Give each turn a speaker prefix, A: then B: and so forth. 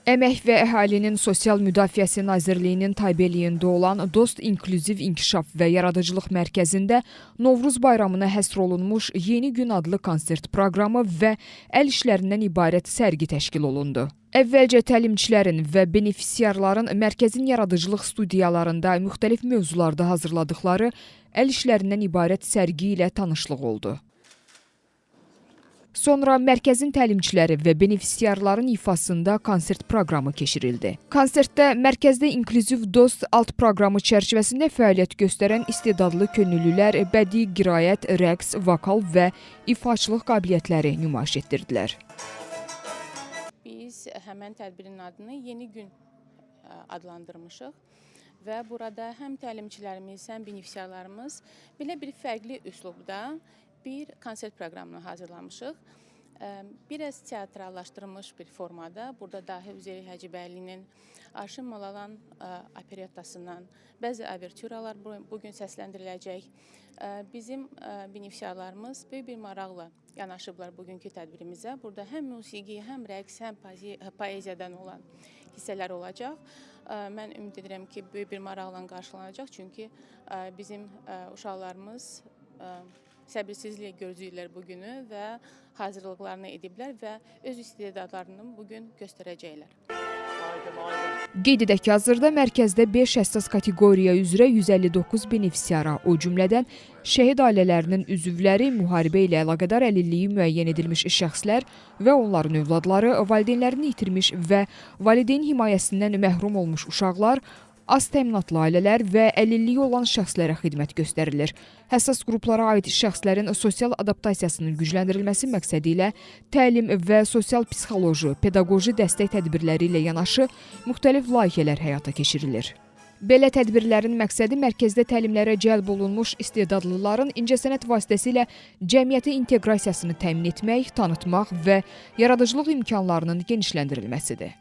A: Əmək və Əhalinin Sosial Müdafiəsi Nazirliyinin tabeliyində olan Dost İnklüziv İnkişaf və Yaradıcılıq Mərkəzində Novruz bayramına həsr olunmuş Yeni Gün adlı konsert proqramı və əl işlərindən ibarət sərgi təşkil olundu. Əvvəlcə təlimçilərin və benefisiarların mərkəzin yaradıcılıq studiyalarında müxtəlif mövzularda hazırladıkları əl işlərindən ibarət sərgi ilə tanışlıq oldu. Sonra mərkəzin təlimçiləri və benefisiarların ifasında konsert proqramı keçirildi. Konsertdə mərkəzdə İnklüziv Dost alt proqramı çərçivəsində fəaliyyət göstərən istedadlı könüllülər bədii qiraət, rəqs, vokal və ifaçılıq qabiliyyətləri nümayiş etdirdilər.
B: Biz həmən tədbirin adını Yeni Gün adlandırmışıq və burada həm təlimçilərimiz, həm benefisiarlarımız belə bir fərqli üslubda bir konsert proqramını hazırlamışıq. Biraz teatrallaşdırılmış bir formada, burada dahi Üzeyir Həcibəylinin Arşın Malalan operettasından bəzi avertüralar bugün səsləndiriləcək. Bizim benefisiarlarımız böyük bir maraqla yanaşıblar bugünkü tədbirimizə. Burada həm musiqi, həm rəqs, həm poeziyadan olan hissələr olacaq. Mən ümid edirəm ki, böyük bir maraqla qarşılanacaq, çünki bizim uşaqlarımız səbirsizliklə gözləyirlər bugünü və hazırlıqlarını ediblər və öz istedadlarını bugün göstərəcəklər.
A: Qeyd edək ki, hazırda mərkəzdə 5 həssas kateqoriya üzrə 159 benefisiara, o cümlədən şəhid ailələrinin üzvləri, müharibə ilə əlaqədar əlilliyi müəyyən edilmiş şəxslər və onların övladları, valideynlərini itirmiş və valideyn himayəsindən məhrum olmuş uşaqlar, az təminatlı ailələr və əlilliyi olan şəxslərə xidmət göstərilir. Həssas qruplara aid şəxslərin sosial adaptasiyasının gücləndirilməsi məqsədi ilə təlim və sosial psixoloji, pedaqoji dəstək tədbirləri ilə yanaşı müxtəlif layihələr həyata keçirilir. Belə tədbirlərin məqsədi mərkəzdə təlimlərə cəlb olunmuş istedadlıların incəsənət vasitəsilə cəmiyyətə inteqrasiyasını təmin etmək, tanıtmaq və yaradıcılıq imkanlarının genişləndirilməsidir.